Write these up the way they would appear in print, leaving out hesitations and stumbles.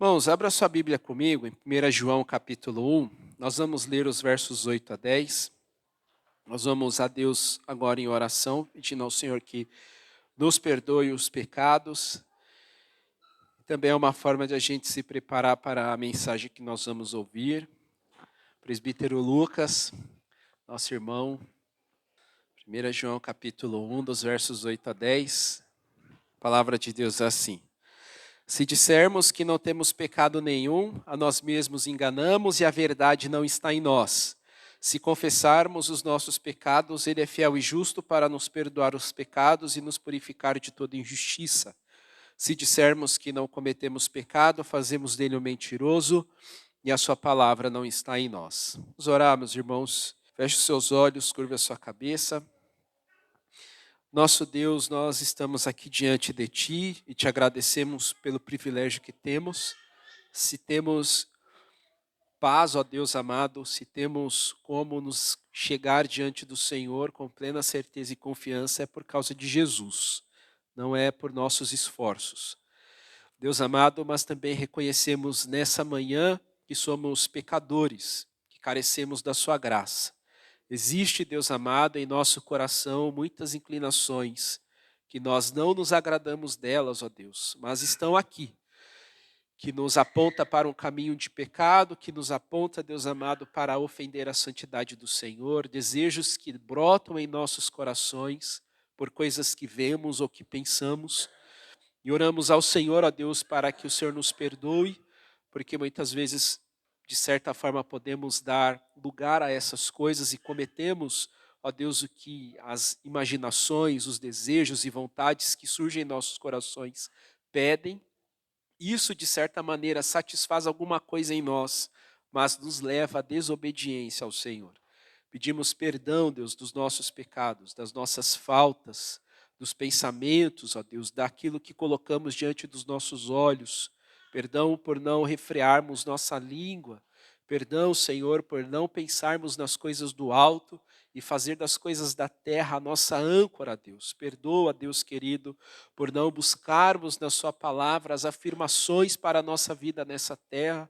Irmãos, abra sua Bíblia comigo em 1 João capítulo 1. Nós vamos ler os versos 8 a 10. Nós vamos a Deus agora em oração, pedindo ao Senhor que nos perdoe os pecados. Também é uma forma de a gente se preparar para a mensagem que nós vamos ouvir. Presbítero Lucas, nosso irmão, 1 João capítulo 1, dos versos 8 a 10. A palavra de Deus é assim: se dissermos que não temos pecado nenhum, a nós mesmos enganamos e a verdade não está em nós. Se confessarmos os nossos pecados, Ele é fiel e justo para nos perdoar os pecados e nos purificar de toda injustiça. Se dissermos que não cometemos pecado, fazemos dele um mentiroso e a sua palavra não está em nós. Vamos orar, meus irmãos. Feche os seus olhos, curva a sua cabeça. Nosso Deus, nós estamos aqui diante de Ti e Te agradecemos pelo privilégio que temos. Se temos paz, ó Deus amado, se temos como nos chegar diante do Senhor com plena certeza e confiança, é por causa de Jesus, não é por nossos esforços. Deus amado, mas também reconhecemos nessa manhã que somos pecadores, que carecemos da Sua graça. Existe, Deus amado, em nosso coração muitas inclinações que nós não nos agradamos delas, ó Deus, mas estão aqui, que nos aponta para um caminho de pecado, que nos aponta, Deus amado, para ofender a santidade do Senhor, desejos que brotam em nossos corações por coisas que vemos ou que pensamos, e oramos ao Senhor, ó Deus, para que o Senhor nos perdoe, porque muitas vezes, de certa forma, podemos dar lugar a essas coisas e cometemos, ó Deus, o que as imaginações, os desejos e vontades que surgem em nossos corações pedem. Isso, de certa maneira, satisfaz alguma coisa em nós, mas nos leva à desobediência ao Senhor. Pedimos perdão, Deus, dos nossos pecados, das nossas faltas, dos pensamentos, ó Deus, daquilo que colocamos diante dos nossos olhos. Perdão por não refrearmos nossa língua. Perdão, Senhor, por não pensarmos nas coisas do alto e fazer das coisas da terra a nossa âncora, Deus. Perdoa, Deus querido, por não buscarmos na Sua palavra as afirmações para a nossa vida nessa terra.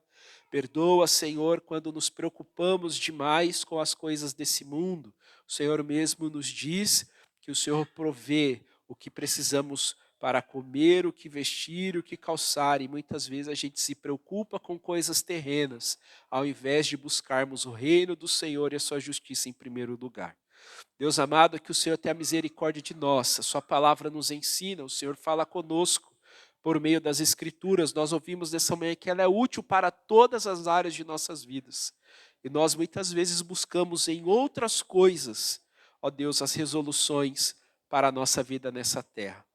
Perdoa, Senhor, quando nos preocupamos demais com as coisas desse mundo. O Senhor mesmo nos diz que o Senhor provê o que precisamos para comer, o que vestir, o que calçar. E muitas vezes a gente se preocupa com coisas terrenas, ao invés de buscarmos o reino do Senhor e a sua justiça em primeiro lugar. Deus amado, que o Senhor tenha misericórdia de nós. A sua palavra nos ensina, o Senhor fala conosco por meio das Escrituras. Nós ouvimos nessa manhã que ela é útil para todas as áreas de nossas vidas. E nós muitas vezes buscamos em outras coisas, ó Deus, as resoluções para a nossa vida nessa terra.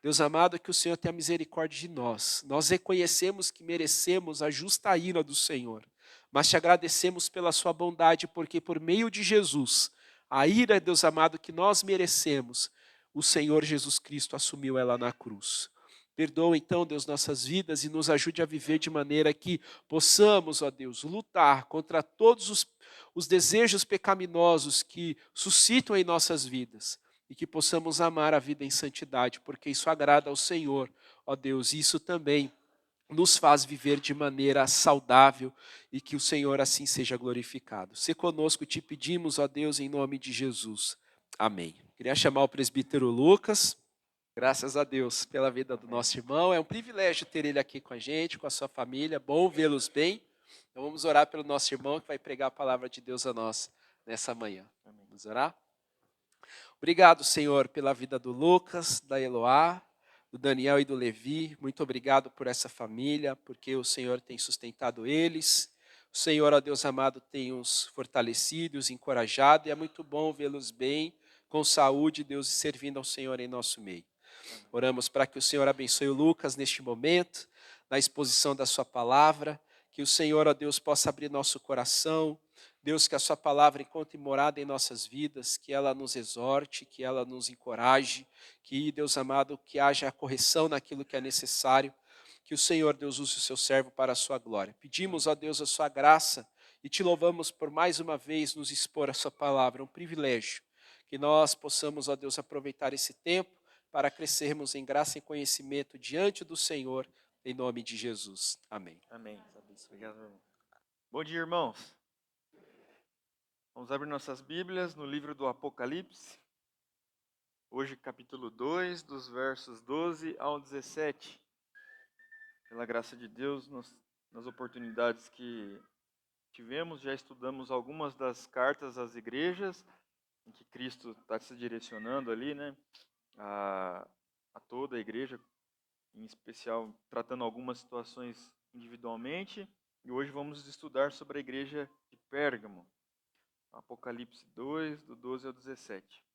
Deus amado, que o Senhor tenha misericórdia de nós. Nós reconhecemos que merecemos a justa ira do Senhor, mas te agradecemos pela sua bondade, porque por meio de Jesus, a ira, Deus amado, que nós merecemos, o Senhor Jesus Cristo assumiu ela na cruz. Perdoa então, Deus, nossas vidas e nos ajude a viver de maneira que possamos, ó Deus, lutar contra todos os desejos pecaminosos que suscitam em nossas vidas e que possamos amar a vida em santidade, porque isso agrada ao Senhor, ó Deus, e isso também nos faz viver de maneira saudável e que o Senhor assim seja glorificado. Se conosco te pedimos, ó Deus, em nome de Jesus. Amém. Queria chamar o presbítero Lucas. Graças a Deus pela vida do nosso irmão. É um privilégio ter ele aqui com a gente, com a sua família. Bom vê-los bem. Então vamos orar pelo nosso irmão que vai pregar a palavra de Deus a nós nessa manhã. Vamos orar? Obrigado, Senhor, pela vida do Lucas, da Eloá, do Daniel e do Levi. Muito obrigado por essa família, porque o Senhor tem sustentado eles. O Senhor, ó Deus amado, tem os fortalecido, os encorajado, e é muito bom vê-los bem, com saúde, Deus, e servindo ao Senhor em nosso meio. Oramos para que o Senhor abençoe o Lucas neste momento, na exposição da sua palavra, que o Senhor, ó Deus, possa abrir nosso coração. Deus, que a sua palavra encontre morada em nossas vidas, que ela nos exorte, que ela nos encoraje, que, Deus amado, que haja correção naquilo que é necessário, que o Senhor, Deus, use o seu servo para a sua glória. Pedimos, ó Deus, a sua graça e te louvamos por mais uma vez nos expor a sua palavra, é um privilégio, que nós possamos, ó Deus, aproveitar esse tempo para crescermos em graça e conhecimento diante do Senhor, em nome de Jesus. Amém. Amém. Obrigado, irmão. Bom dia, irmãos. Vamos abrir nossas Bíblias no livro do Apocalipse. Hoje, capítulo 2, dos versos 12 ao 17. Pela graça de Deus, nas oportunidades que tivemos, já estudamos algumas das cartas às igrejas, em que Cristo está se direcionando ali, né, a toda a igreja, em especial tratando algumas situações individualmente. E hoje vamos estudar sobre a igreja de Pérgamo. Apocalipse 2, do 12 ao 17.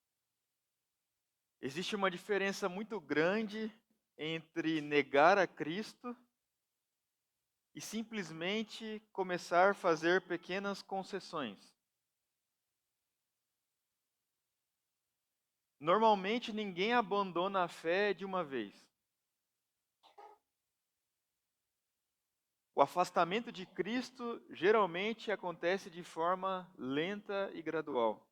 Existe uma diferença muito grande entre negar a Cristo e simplesmente começar a fazer pequenas concessões. Normalmente ninguém abandona a fé de uma vez. O afastamento de Cristo geralmente acontece de forma lenta e gradual.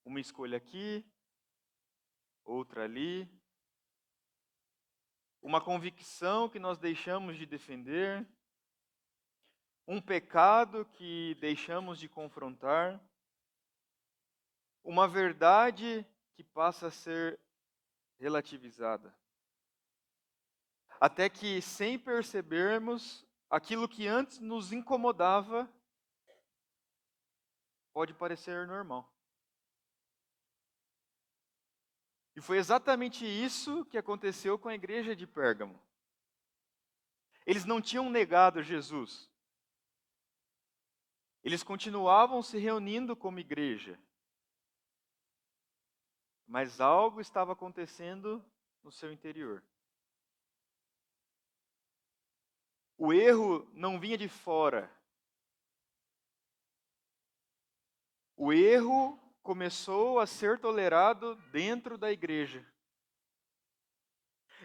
Uma escolha aqui, outra ali. Uma convicção que nós deixamos de defender. Um pecado que deixamos de confrontar. Uma verdade que passa a ser relativizada. Até que, sem percebermos, aquilo que antes nos incomodava pode parecer normal. E foi exatamente isso que aconteceu com a igreja de Pérgamo. Eles não tinham negado Jesus. Eles continuavam se reunindo como igreja. Mas algo estava acontecendo no seu interior. O erro não vinha de fora. O erro começou a ser tolerado dentro da igreja.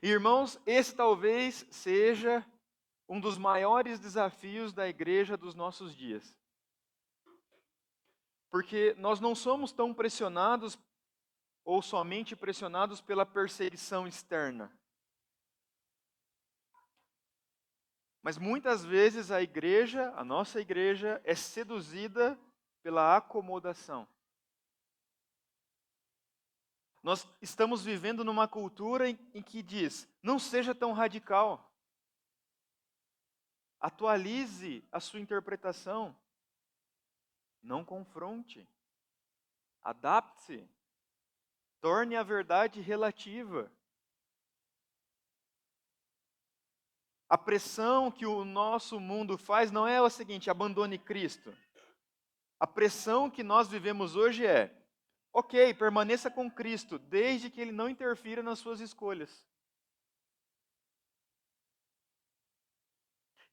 Irmãos, esse talvez seja um dos maiores desafios da igreja dos nossos dias. Porque nós não somos tão pressionados ou somente pressionados pela perseguição externa. Mas muitas vezes a igreja, a nossa igreja, é seduzida pela acomodação. Nós estamos vivendo numa cultura em que diz, não seja tão radical. Atualize a sua interpretação. Não confronte. Adapte-se. Torne a verdade relativa. A pressão que o nosso mundo faz não é o seguinte, abandone Cristo. A pressão que nós vivemos hoje é, ok, permaneça com Cristo, desde que Ele não interfira nas suas escolhas.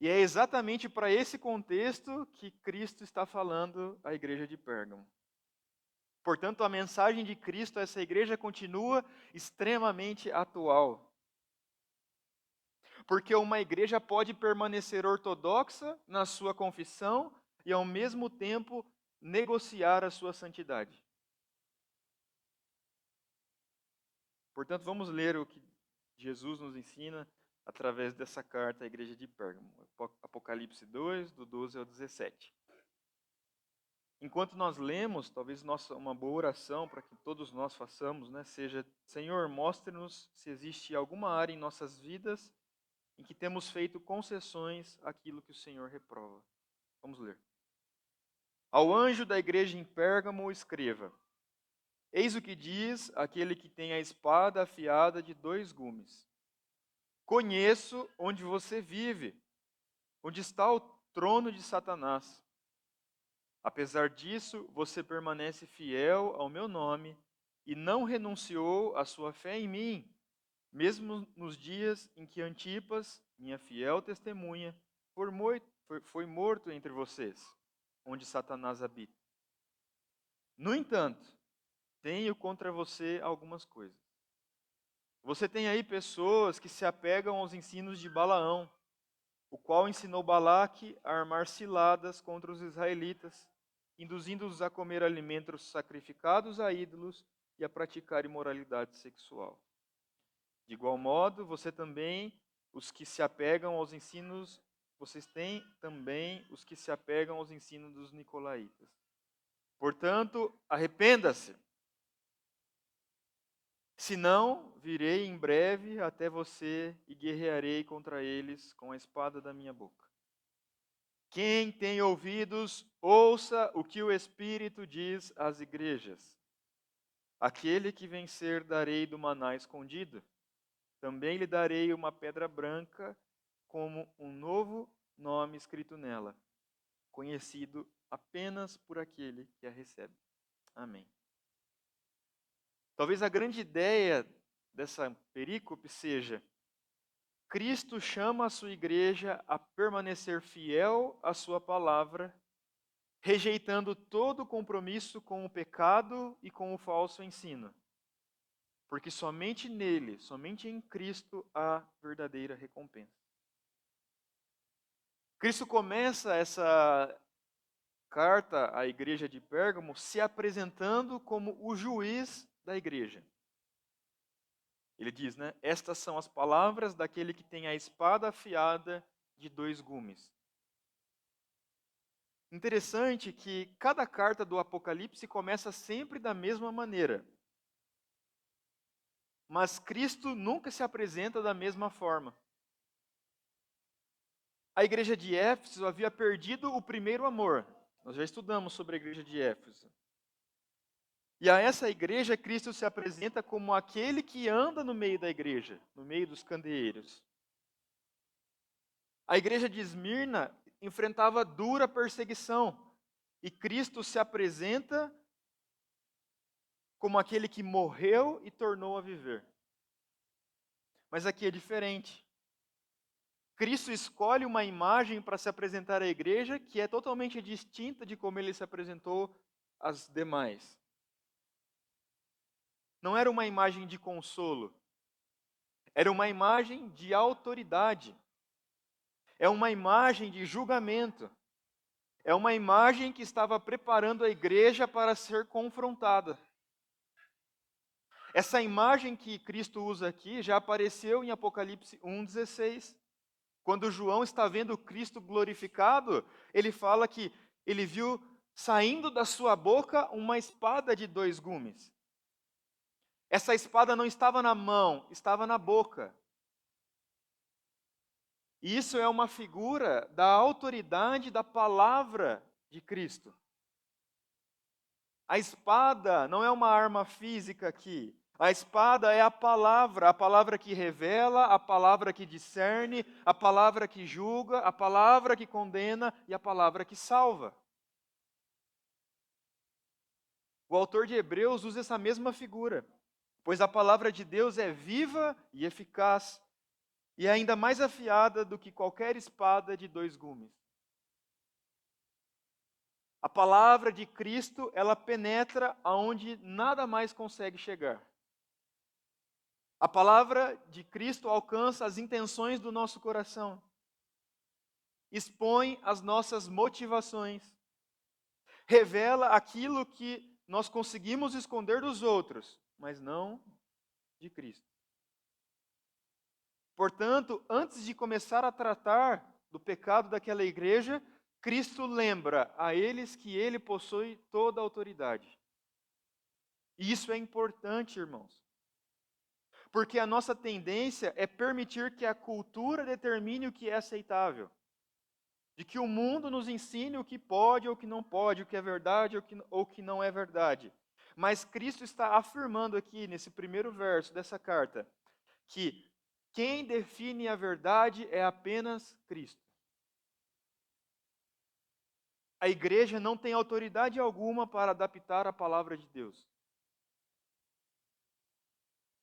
E é exatamente para esse contexto que Cristo está falando à igreja de Pérgamo. Portanto, a mensagem de Cristo a essa igreja continua extremamente atual. Porque uma igreja pode permanecer ortodoxa na sua confissão e, ao mesmo tempo, negociar a sua santidade. Portanto, vamos ler o que Jesus nos ensina através dessa carta à igreja de Pérgamo. Apocalipse 2, do 12 ao 17. Enquanto nós lemos, talvez uma boa oração para que todos nós façamos, seja: Senhor, mostre-nos se existe alguma área em nossas vidas em que temos feito concessões àquilo que o Senhor reprova. Vamos ler. Ao anjo da igreja em Pérgamo escreva: Eis o que diz aquele que tem a espada afiada de 2 gumes. Conheço onde você vive, onde está o trono de Satanás. Apesar disso, você permanece fiel ao meu nome e não renunciou à sua fé em mim, mesmo nos dias em que Antipas, minha fiel testemunha, foi morto entre vocês, onde Satanás habita. No entanto, tenho contra você algumas coisas. Você tem aí pessoas que se apegam aos ensinos de Balaão, o qual ensinou Balaque a armar ciladas contra os israelitas, induzindo-os a comer alimentos sacrificados a ídolos e a praticar imoralidade sexual. De igual modo, você também os que se apegam aos ensinos, vocês têm também os que se apegam aos ensinos dos nicolaítas. Portanto, arrependa-se. Senão, virei em breve até você e guerrearei contra eles com a espada da minha boca. Quem tem ouvidos, ouça o que o Espírito diz às igrejas. Aquele que vencer, darei do maná escondido. Também lhe darei uma pedra branca, como um novo nome escrito nela, conhecido apenas por aquele que a recebe. Amém. Talvez a grande ideia dessa perícope seja: Cristo chama a sua igreja a permanecer fiel à sua palavra, rejeitando todo compromisso com o pecado e com o falso ensino. Porque somente nele, somente em Cristo, há verdadeira recompensa. Cristo começa essa carta à igreja de Pérgamo se apresentando como o juiz da igreja. Ele diz, né? Estas são as palavras daquele que tem a espada afiada de 2 gumes. Interessante que cada carta do Apocalipse começa sempre da mesma maneira. Mas Cristo nunca se apresenta da mesma forma. A igreja de Éfeso havia perdido o primeiro amor. Nós já estudamos sobre a igreja de Éfeso. E a essa igreja, Cristo se apresenta como aquele que anda no meio da igreja, no meio dos candeeiros. A igreja de Esmirna enfrentava dura perseguição, e Cristo se apresenta como aquele que morreu e tornou a viver. Mas aqui é diferente. Cristo escolhe uma imagem para se apresentar à igreja que é totalmente distinta de como ele se apresentou às demais. Não era uma imagem de consolo, era uma imagem de autoridade. É uma imagem de julgamento. É uma imagem que estava preparando a igreja para ser confrontada. Essa imagem que Cristo usa aqui já apareceu em Apocalipse 1,16. Quando João está vendo Cristo glorificado, ele fala que ele viu saindo da sua boca uma espada de 2 gumes. Essa espada não estava na mão, estava na boca. E isso é uma figura da autoridade da palavra de Cristo. A espada não é uma arma física aqui. A espada é a palavra que revela, a palavra que discerne, a palavra que julga, a palavra que condena e a palavra que salva. O autor de Hebreus usa essa mesma figura, pois a palavra de Deus é viva e eficaz, e é ainda mais afiada do que qualquer espada de 2 gumes. A palavra de Cristo, ela penetra aonde nada mais consegue chegar. A palavra de Cristo alcança as intenções do nosso coração, expõe as nossas motivações, revela aquilo que nós conseguimos esconder dos outros, mas não de Cristo. Portanto, antes de começar a tratar do pecado daquela igreja, Cristo lembra a eles que ele possui toda a autoridade. E isso é importante, irmãos. Porque a nossa tendência é permitir que a cultura determine o que é aceitável. De que o mundo nos ensine o que pode ou o que não pode, o que é verdade ou o que não é verdade. Mas Cristo está afirmando aqui, nesse primeiro verso dessa carta, que quem define a verdade é apenas Cristo. A igreja não tem autoridade alguma para adaptar a palavra de Deus.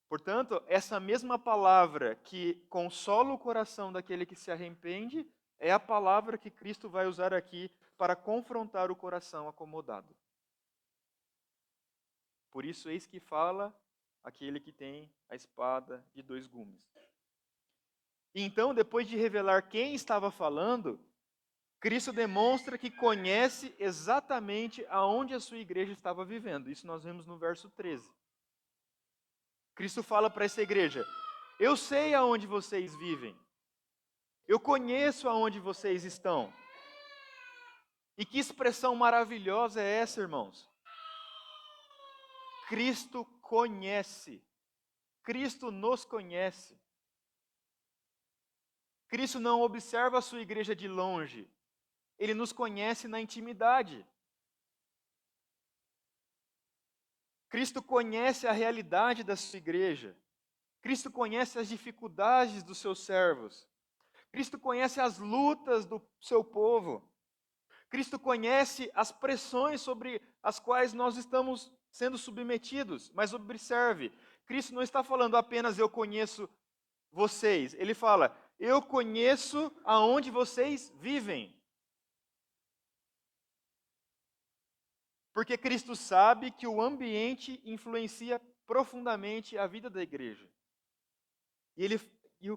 Portanto, essa mesma palavra que consola o coração daquele que se arrepende é a palavra que Cristo vai usar aqui para confrontar o coração acomodado. Por isso, eis que fala aquele que tem a espada de 2 gumes. E então, depois de revelar quem estava falando, Cristo demonstra que conhece exatamente aonde a sua igreja estava vivendo. Isso nós vemos no verso 13. Cristo fala para essa igreja: eu sei aonde vocês vivem. Eu conheço aonde vocês estão. E que expressão maravilhosa é essa, irmãos? Cristo conhece. Cristo nos conhece. Cristo não observa a sua igreja de longe. Ele nos conhece na intimidade. Cristo conhece a realidade da sua igreja. Cristo conhece as dificuldades dos seus servos. Cristo conhece as lutas do seu povo. Cristo conhece as pressões sobre as quais nós estamos sendo submetidos. Mas observe, Cristo não está falando apenas eu conheço vocês. Ele fala, eu conheço aonde vocês vivem. Porque Cristo sabe que o ambiente influencia profundamente a vida da igreja.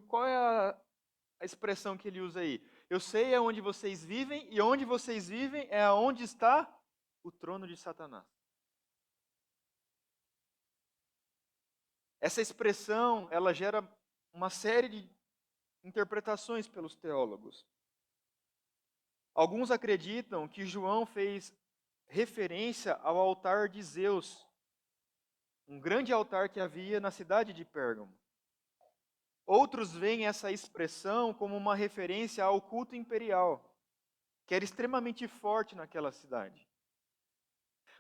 Qual é a expressão que ele usa aí? Eu sei aonde vocês vivem, e onde vocês vivem é aonde está o trono de Satanás. Essa expressão, ela gera uma série de interpretações pelos teólogos. Alguns acreditam que João fez referência ao altar de Zeus, um grande altar que havia na cidade de Pérgamo. Outros veem essa expressão como uma referência ao culto imperial, que era extremamente forte naquela cidade.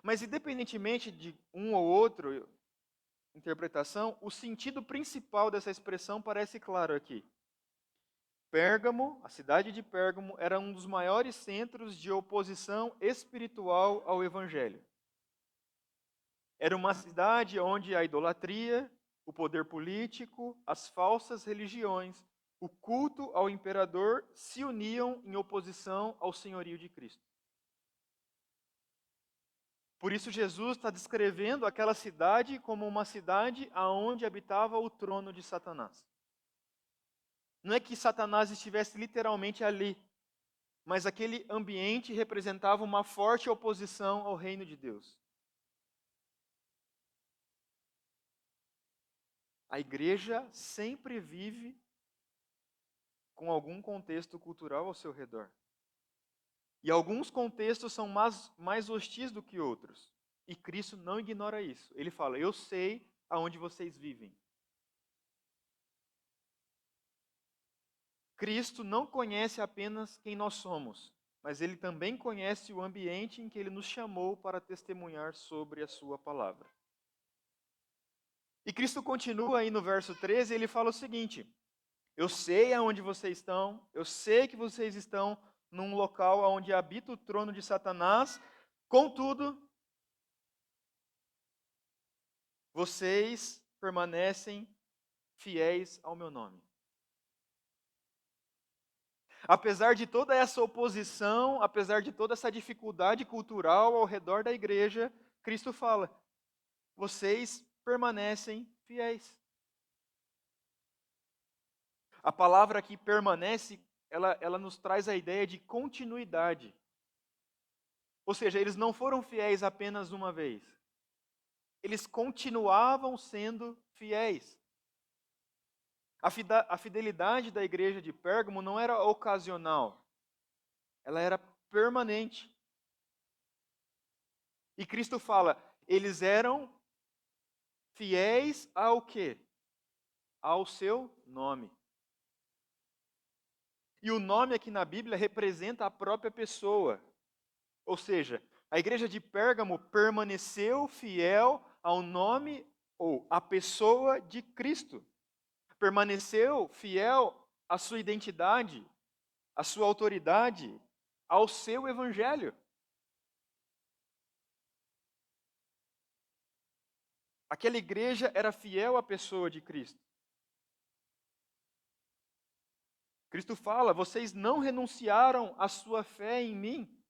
Mas independentemente de um ou outro interpretação, o sentido principal dessa expressão parece claro aqui. Pérgamo, a cidade de Pérgamo, era um dos maiores centros de oposição espiritual ao Evangelho. Era uma cidade onde a idolatria, o poder político, as falsas religiões, o culto ao imperador se uniam em oposição ao senhorio de Cristo. Por isso Jesus está descrevendo aquela cidade como uma cidade aonde habitava o trono de Satanás. Não é que Satanás estivesse literalmente ali, mas aquele ambiente representava uma forte oposição ao reino de Deus. A igreja sempre vive com algum contexto cultural ao seu redor. E alguns contextos são mais hostis do que outros. E Cristo não ignora isso. Ele fala, eu sei aonde vocês vivem. Cristo não conhece apenas quem nós somos, mas Ele também conhece o ambiente em que Ele nos chamou para testemunhar sobre a sua palavra. E Cristo continua aí no verso 13, ele fala o seguinte, eu sei aonde vocês estão, eu sei que vocês estão num local onde habita o trono de Satanás, contudo, vocês permanecem fiéis ao meu nome. Apesar de toda essa oposição, apesar de toda essa dificuldade cultural ao redor da igreja, Cristo fala, vocês permanecem fiéis. A palavra que permanece, ela nos traz a ideia de continuidade. Ou seja, eles não foram fiéis apenas uma vez. Eles continuavam sendo fiéis. A fidelidade da igreja de Pérgamo não era ocasional. Ela era permanente. E Cristo fala, eles eram fiéis ao quê? Ao seu nome. E o nome aqui na Bíblia representa a própria pessoa. Ou seja, a igreja de Pérgamo permaneceu fiel ao nome ou à pessoa de Cristo. Permaneceu fiel à sua identidade, à sua autoridade, ao seu evangelho. Aquela igreja era fiel à pessoa de Cristo. Cristo fala, vocês não renunciaram à sua fé em mim.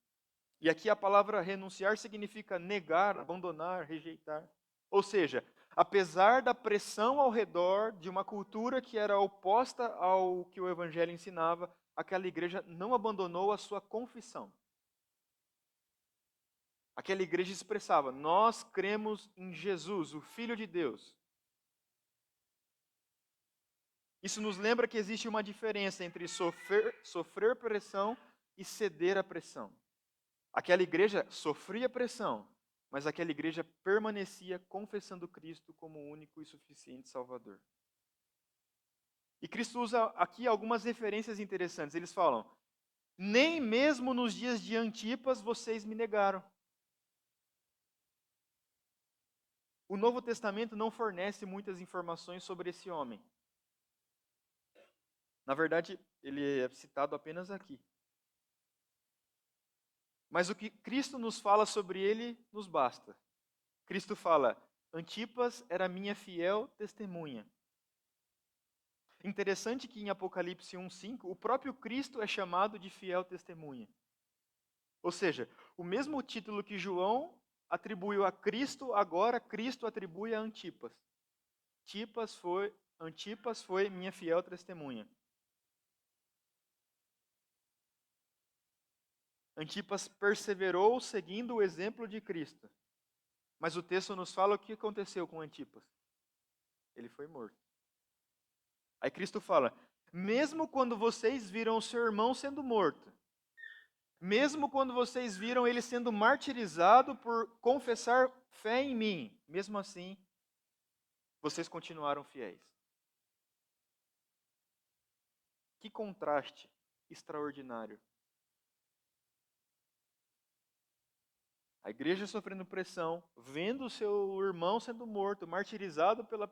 E aqui a palavra renunciar significa negar, abandonar, rejeitar. Ou seja, apesar da pressão ao redor de uma cultura que era oposta ao que o evangelho ensinava, aquela igreja não abandonou a sua confissão. Aquela igreja expressava, nós cremos em Jesus, o Filho de Deus. Isso nos lembra que existe uma diferença entre sofrer pressão e ceder à pressão. Aquela igreja sofria pressão, mas aquela igreja permanecia confessando Cristo como o único e suficiente Salvador. E Cristo usa aqui algumas referências interessantes. Eles falam: nem mesmo nos dias de Antipas vocês me negaram. O Novo Testamento não fornece muitas informações sobre esse homem. Na verdade, ele é citado apenas aqui. Mas o que Cristo nos fala sobre ele nos basta. Cristo fala: Antipas era minha fiel testemunha. Interessante que em Apocalipse 1:5, o próprio Cristo é chamado de fiel testemunha. Ou seja, o mesmo título que João atribuiu a Cristo, agora Cristo atribui a Antipas. Antipas foi minha fiel testemunha. Antipas perseverou seguindo o exemplo de Cristo. Mas o texto nos fala o que aconteceu com Antipas. Ele foi morto. Aí Cristo fala: mesmo quando vocês viram o seu irmão sendo morto, mesmo quando vocês viram ele sendo martirizado por confessar fé em mim, mesmo assim, vocês continuaram fiéis. Que contraste extraordinário. A igreja sofrendo pressão, vendo o seu irmão sendo morto, martirizado pela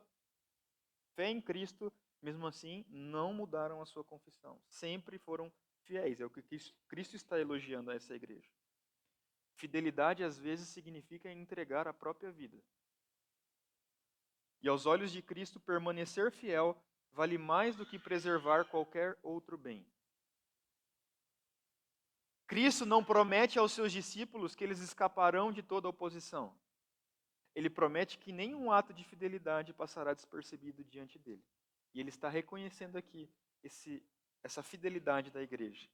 fé em Cristo, mesmo assim, não mudaram a sua confissão. Sempre foram fiéis. É o que Cristo está elogiando a essa igreja. Fidelidade, às vezes, significa entregar a própria vida. E aos olhos de Cristo, permanecer fiel vale mais do que preservar qualquer outro bem. Cristo não promete aos seus discípulos que eles escaparão de toda oposição. Ele promete que nenhum ato de fidelidade passará despercebido diante dele. E ele está reconhecendo aqui essa fidelidade da igreja.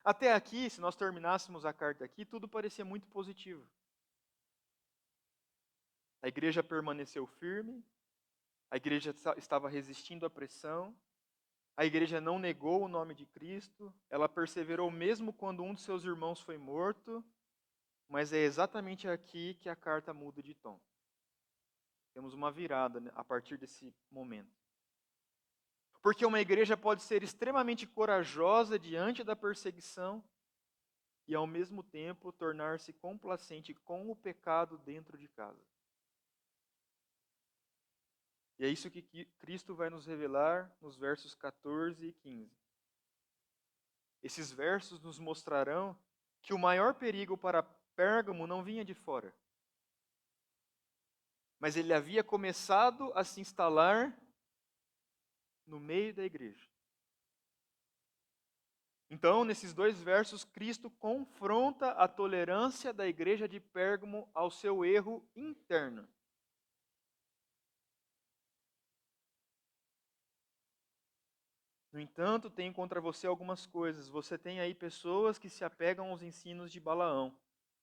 Até aqui, se nós terminássemos a carta aqui, tudo parecia muito positivo. A igreja permaneceu firme, a igreja estava resistindo à pressão, a igreja não negou o nome de Cristo, ela perseverou mesmo quando um de seus irmãos foi morto, mas é exatamente aqui que a carta muda de tom. Temos uma virada, né, a partir desse momento. Porque uma igreja pode ser extremamente corajosa diante da perseguição e, ao mesmo tempo, tornar-se complacente com o pecado dentro de casa. E é isso que Cristo vai nos revelar nos versos 14 e 15. Esses versos nos mostrarão que o maior perigo para Pérgamo não vinha de fora, mas ele havia começado a se instalar no meio da igreja. Então, nesses dois versos, Cristo confronta a tolerância da igreja de Pérgamo ao seu erro interno. No entanto, tenho contra você algumas coisas. Você tem aí pessoas que se apegam aos ensinos de Balaão,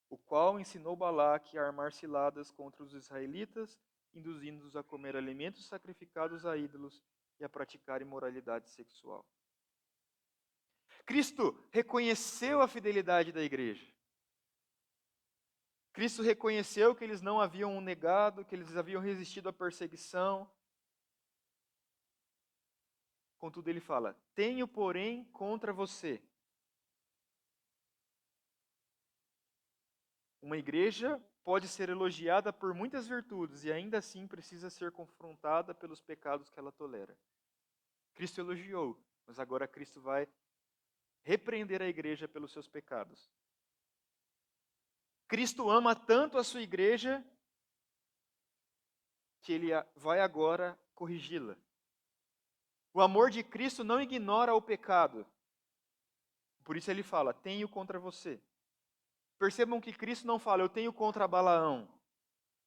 o qual ensinou Balaque a armar ciladas contra os israelitas, induzindo-os a comer alimentos sacrificados a ídolos e a praticar imoralidade sexual. Cristo reconheceu a fidelidade da igreja. Cristo reconheceu que eles não haviam negado, que eles haviam resistido à perseguição. Contudo, ele fala: tenho, porém, contra você. Uma igreja pode ser elogiada por muitas virtudes e ainda assim precisa ser confrontada pelos pecados que ela tolera. Cristo elogiou, mas agora Cristo vai repreender a igreja pelos seus pecados. Cristo ama tanto a sua igreja que ele vai agora corrigi-la. O amor de Cristo não ignora o pecado. Por isso ele fala: tenho contra você. Percebam que Cristo não fala: eu tenho contra Balaão,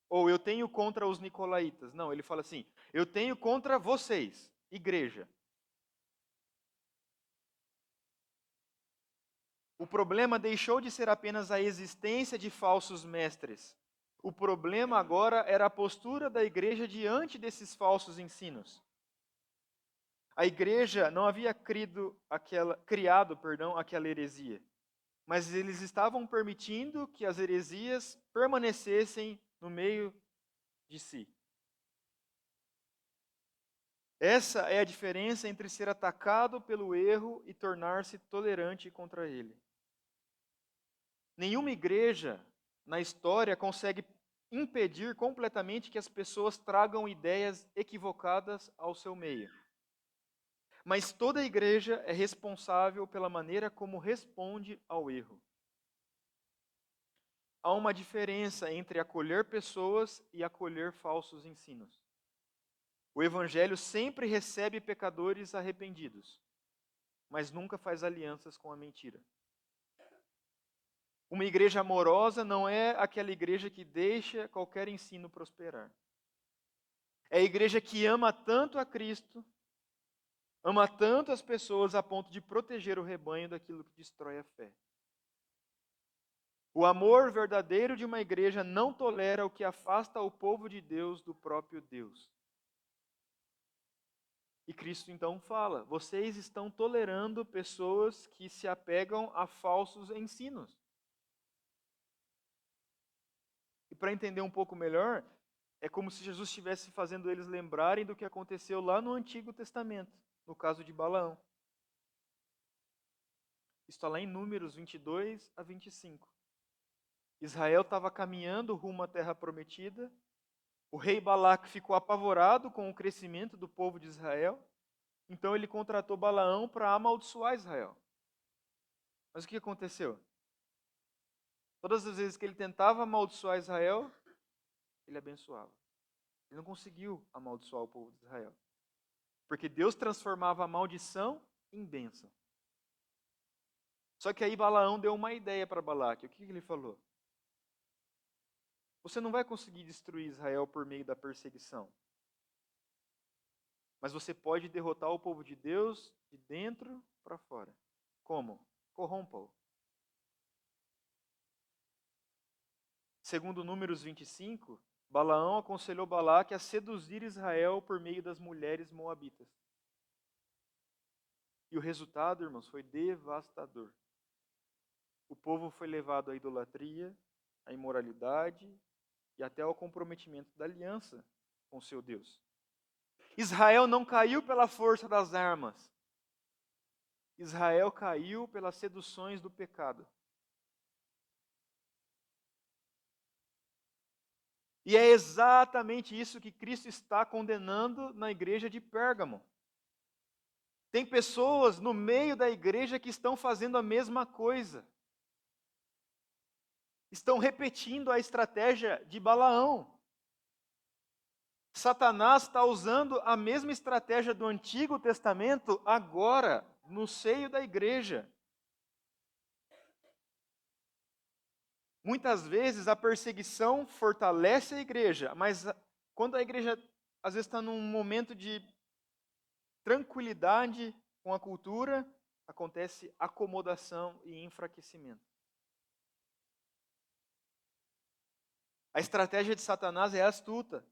ou eu tenho contra os nicolaítas. Não, ele fala assim: eu tenho contra vocês, igreja. O problema deixou de ser apenas a existência de falsos mestres. O problema agora era a postura da igreja diante desses falsos ensinos. A igreja não havia criado aquela heresia, mas eles estavam permitindo que as heresias permanecessem no meio de si. Essa é a diferença entre ser atacado pelo erro e tornar-se tolerante contra ele. Nenhuma igreja na história consegue impedir completamente que as pessoas tragam ideias equivocadas ao seu meio. Mas toda igreja é responsável pela maneira como responde ao erro. Há uma diferença entre acolher pessoas e acolher falsos ensinos. O Evangelho sempre recebe pecadores arrependidos, mas nunca faz alianças com a mentira. Uma igreja amorosa não é aquela igreja que deixa qualquer ensino prosperar. É a igreja que ama tanto a Cristo, ama tanto as pessoas a ponto de proteger o rebanho daquilo que destrói a fé. O amor verdadeiro de uma igreja não tolera o que afasta o povo de Deus do próprio Deus. E Cristo então fala: vocês estão tolerando pessoas que se apegam a falsos ensinos. E para entender um pouco melhor, é como se Jesus estivesse fazendo eles lembrarem do que aconteceu lá no Antigo Testamento, no caso de Balaão. Está lá em Números 22 a 25. Israel estava caminhando rumo à terra prometida. O rei Balaque ficou apavorado com o crescimento do povo de Israel. Então ele contratou Balaão para amaldiçoar Israel. Mas o que aconteceu? Todas as vezes que ele tentava amaldiçoar Israel, ele abençoava. Ele não conseguiu amaldiçoar o povo de Israel. Porque Deus transformava a maldição em bênção. Só que aí Balaão deu uma ideia para Balaque. O que ele falou? Você não vai conseguir destruir Israel por meio da perseguição. Mas você pode derrotar o povo de Deus de dentro para fora. Como? Corrompa-o. Segundo Números 25, Balaão aconselhou Balaque a seduzir Israel por meio das mulheres moabitas. E o resultado, irmãos, foi devastador. O povo foi levado à idolatria, à imoralidade e até ao comprometimento da aliança com seu Deus. Israel não caiu pela força das armas. Israel caiu pelas seduções do pecado. E é exatamente isso que Cristo está condenando na igreja de Pérgamo. Tem pessoas no meio da igreja que estão fazendo a mesma coisa. Estão repetindo a estratégia de Balaão. Satanás está usando a mesma estratégia do Antigo Testamento agora, no seio da igreja. Muitas vezes a perseguição fortalece a igreja, mas quando a igreja às vezes está num momento de tranquilidade com a cultura, acontece acomodação e enfraquecimento. A estratégia de Satanás é astuta.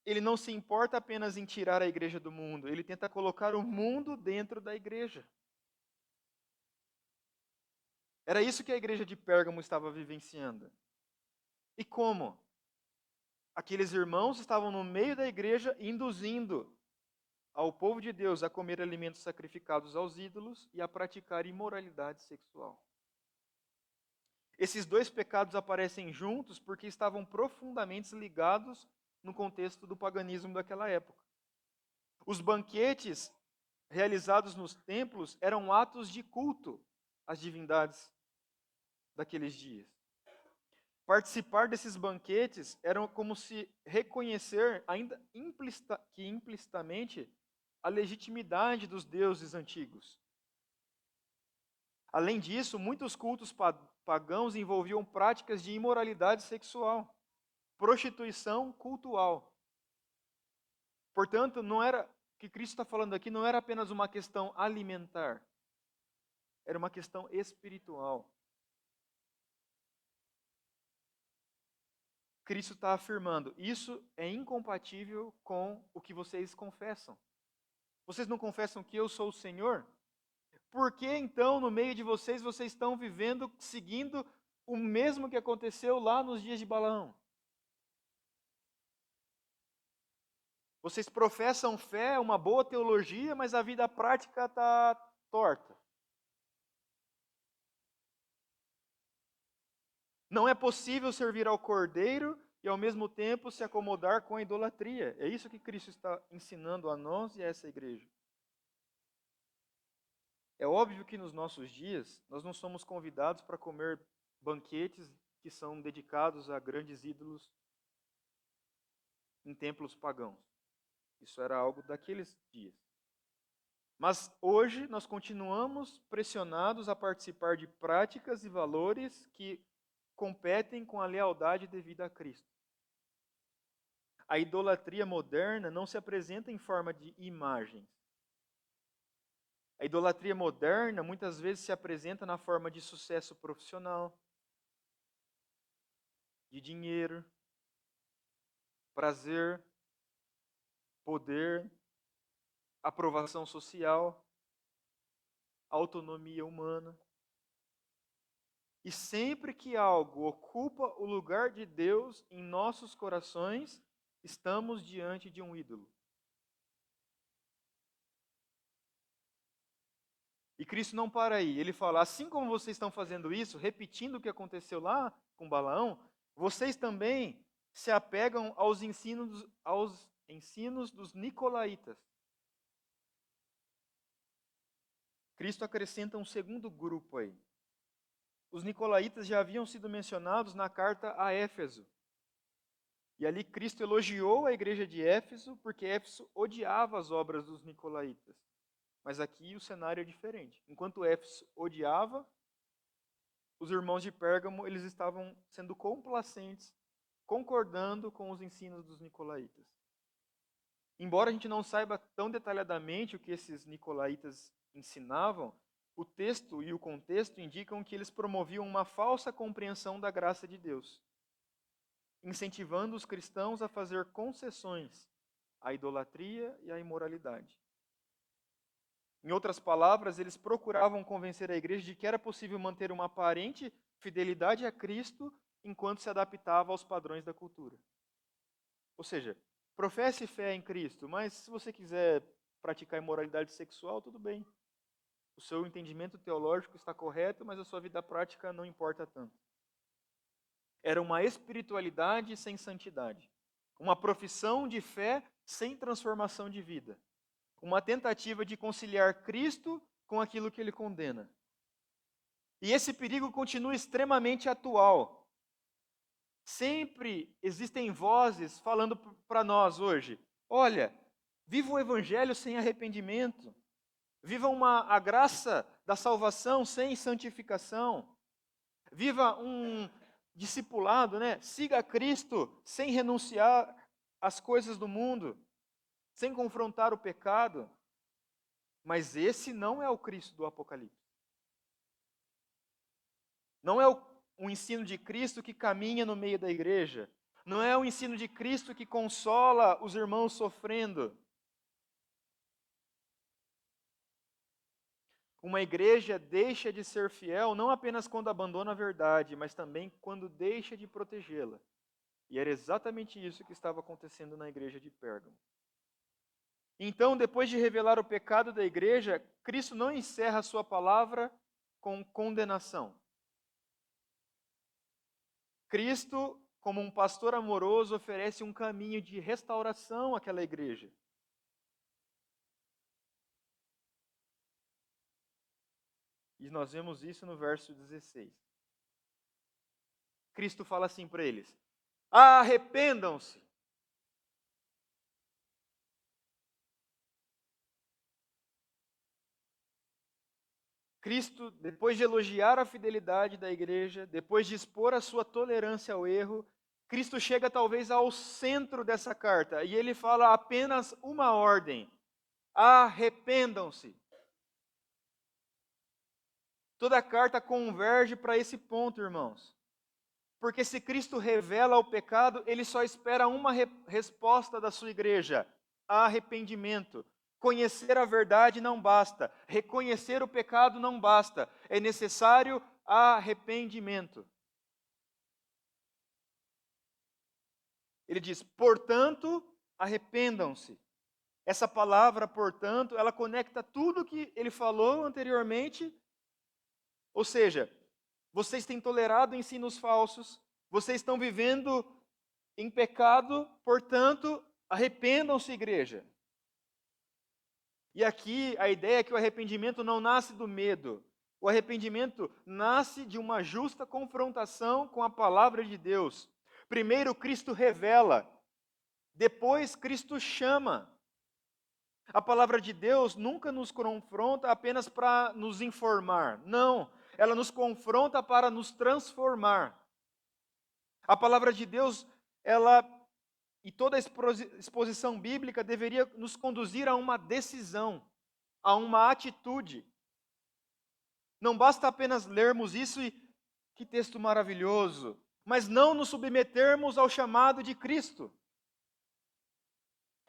Ele não se importa apenas em tirar a igreja do mundo, ele tenta colocar o mundo dentro da igreja. Era isso que a igreja de Pérgamo estava vivenciando. E como? Aqueles irmãos estavam no meio da igreja induzindo ao povo de Deus a comer alimentos sacrificados aos ídolos e a praticar imoralidade sexual. Esses dois pecados aparecem juntos porque estavam profundamente ligados no contexto do paganismo daquela época. Os banquetes realizados nos templos eram atos de culto às divindades daqueles dias. Participar desses banquetes era como se reconhecer, ainda implicitamente, a legitimidade dos deuses antigos. Além disso, muitos cultos pagãos envolviam práticas de imoralidade sexual, prostituição cultual. Portanto, não era, o que Cristo está falando aqui não era apenas uma questão alimentar, era uma questão espiritual. Cristo está afirmando, isso é incompatível com o que vocês confessam. Vocês não confessam que eu sou o Senhor? Por que então, no meio de vocês, vocês estão vivendo, seguindo o mesmo que aconteceu lá nos dias de Balaão? Vocês professam fé, uma boa teologia, mas a vida prática está torta. Não é possível servir ao Cordeiro e ao mesmo tempo se acomodar com a idolatria. É isso que Cristo está ensinando a nós e a essa igreja. É óbvio que nos nossos dias nós não somos convidados para comer banquetes que são dedicados a grandes ídolos em templos pagãos. Isso era algo daqueles dias. Mas hoje nós continuamos pressionados a participar de práticas e valores que competem com a lealdade devida a Cristo. A idolatria moderna não se apresenta em forma de imagens. A idolatria moderna muitas vezes se apresenta na forma de sucesso profissional, de dinheiro, prazer, poder, aprovação social, autonomia humana. E sempre que algo ocupa o lugar de Deus em nossos corações, estamos diante de um ídolo. E Cristo não para aí. Ele fala, assim como vocês estão fazendo isso, repetindo o que aconteceu lá com Balaão, vocês também se apegam aos ensinos dos nicolaítas. Cristo acrescenta um segundo grupo aí. Os nicolaítas já haviam sido mencionados na carta a Éfeso. E ali Cristo elogiou a igreja de Éfeso, porque Éfeso odiava as obras dos nicolaítas. Mas aqui o cenário é diferente. Enquanto Éfeso odiava, os irmãos de Pérgamo eles estavam sendo complacentes, concordando com os ensinos dos nicolaítas. Embora a gente não saiba tão detalhadamente o que esses nicolaítas ensinavam, o texto e o contexto indicam que eles promoviam uma falsa compreensão da graça de Deus, incentivando os cristãos a fazer concessões à idolatria e à imoralidade. Em outras palavras, eles procuravam convencer a igreja de que era possível manter uma aparente fidelidade a Cristo enquanto se adaptava aos padrões da cultura. Ou seja, professe fé em Cristo, mas se você quiser praticar imoralidade sexual, tudo bem. O seu entendimento teológico está correto, mas a sua vida prática não importa tanto. Era uma espiritualidade sem santidade. Uma profissão de fé sem transformação de vida. Uma tentativa de conciliar Cristo com aquilo que ele condena. E esse perigo continua extremamente atual. Sempre existem vozes falando para nós hoje: olha, viva o evangelho sem arrependimento. Viva a graça da salvação sem santificação. Viva um discipulado, né? Siga Cristo sem renunciar às coisas do mundo, sem confrontar o pecado. Mas esse não é o Cristo do Apocalipse. Não é o ensino de Cristo que caminha no meio da igreja. Não é o ensino de Cristo que consola os irmãos sofrendo. Uma igreja deixa de ser fiel não apenas quando abandona a verdade, mas também quando deixa de protegê-la. E era exatamente isso que estava acontecendo na igreja de Pérgamo. Então, depois de revelar o pecado da igreja, Cristo não encerra a sua palavra com condenação. Cristo, como um pastor amoroso, oferece um caminho de restauração àquela igreja. E nós vemos isso no verso 16. Cristo fala assim para eles: arrependam-se. Cristo, depois de elogiar a fidelidade da igreja, depois de expor a sua tolerância ao erro, Cristo chega talvez ao centro dessa carta e ele fala apenas uma ordem: arrependam-se. Toda a carta converge para esse ponto, irmãos. Porque se Cristo revela o pecado, ele só espera uma resposta da sua igreja: arrependimento. Conhecer a verdade não basta, reconhecer o pecado não basta, é necessário arrependimento. Ele diz: portanto, arrependam-se. Essa palavra, portanto, ela conecta tudo que ele falou anteriormente, ou seja, vocês têm tolerado ensinos falsos, vocês estão vivendo em pecado, portanto, arrependam-se, igreja. E aqui a ideia é que o arrependimento não nasce do medo. O arrependimento nasce de uma justa confrontação com a palavra de Deus. Primeiro, Cristo revela, depois, Cristo chama. A palavra de Deus nunca nos confronta apenas para nos informar. Não, ela nos confronta para nos transformar. A palavra de Deus, ela e toda a exposição bíblica deveria nos conduzir a uma decisão, a uma atitude. Não basta apenas lermos isso e que texto maravilhoso, mas não nos submetermos ao chamado de Cristo.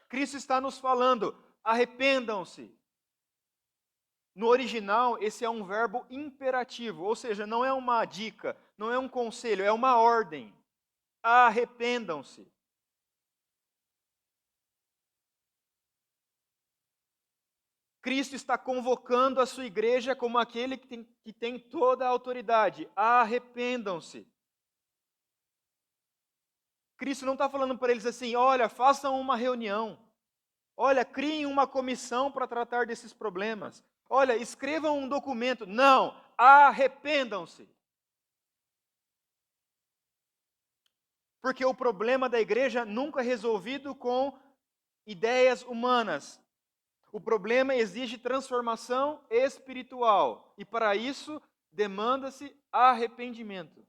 Cristo está nos falando: arrependam-se. No original, esse é um verbo imperativo, ou seja, não é uma dica, não é um conselho, é uma ordem. Arrependam-se. Cristo está convocando a sua igreja como aquele que tem toda a autoridade. Arrependam-se. Cristo não está falando para eles assim: olha, façam uma reunião. Olha, criem uma comissão para tratar desses problemas. Olha, escrevam um documento. Não, arrependam-se. Porque o problema da igreja nunca é resolvido com ideias humanas. O problema exige transformação espiritual. E para isso, demanda-se arrependimento.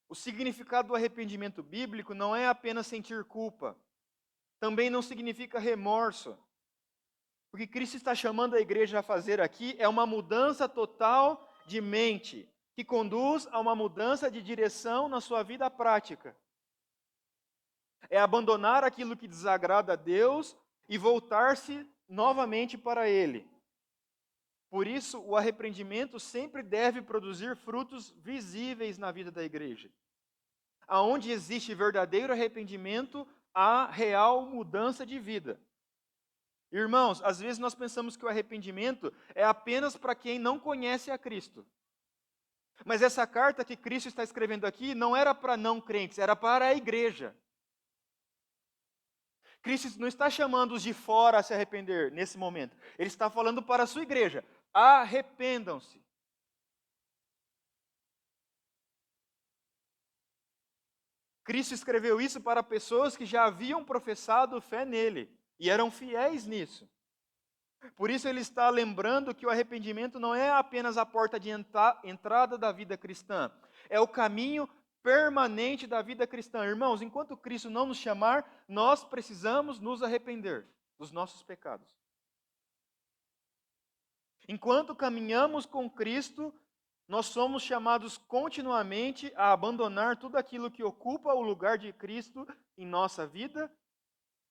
O significado do arrependimento bíblico não é apenas sentir culpa. Também não significa remorso. O que Cristo está chamando a igreja a fazer aqui é uma mudança total de mente, que conduz a uma mudança de direção na sua vida prática. É abandonar aquilo que desagrada a Deus e voltar-se novamente para Ele. Por isso, o arrependimento sempre deve produzir frutos visíveis na vida da igreja. Aonde existe verdadeiro arrependimento, há real mudança de vida. Irmãos, às vezes nós pensamos que o arrependimento é apenas para quem não conhece a Cristo. Mas essa carta que Cristo está escrevendo aqui não era para não crentes, era para a igreja. Cristo não está chamando os de fora a se arrepender nesse momento. Ele está falando para a sua igreja: arrependam-se. Cristo escreveu isso para pessoas que já haviam professado fé nele e eram fiéis nisso. Por isso ele está lembrando que o arrependimento não é apenas a porta de entrada da vida cristã, é o caminho permanente da vida cristã. Irmãos, enquanto Cristo não nos chamar, nós precisamos nos arrepender dos nossos pecados. Enquanto caminhamos com Cristo, nós somos chamados continuamente a abandonar tudo aquilo que ocupa o lugar de Cristo em nossa vida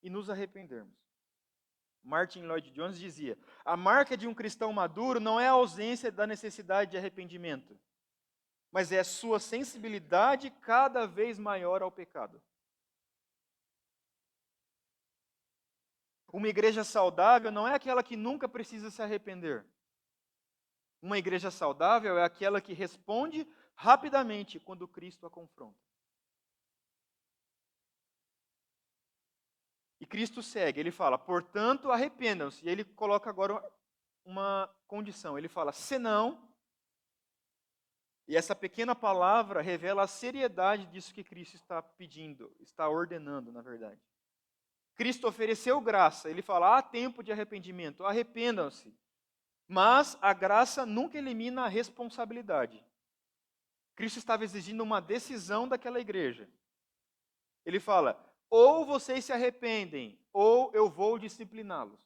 e nos arrependermos. Martin Lloyd Jones dizia: a marca de um cristão maduro não é a ausência da necessidade de arrependimento, mas é a sua sensibilidade cada vez maior ao pecado. Uma igreja saudável não é aquela que nunca precisa se arrepender. Uma igreja saudável é aquela que responde rapidamente quando Cristo a confronta. E Cristo segue, ele fala: portanto, arrependam-se. E ele coloca agora uma condição. Ele fala: senão. E essa pequena palavra revela a seriedade disso que Cristo está pedindo, está ordenando, na verdade. Cristo ofereceu graça. Ele fala: há tempo de arrependimento, arrependam-se. Mas a graça nunca elimina a responsabilidade. Cristo estava exigindo uma decisão daquela igreja. Ele fala: ou vocês se arrependem, ou eu vou discipliná-los.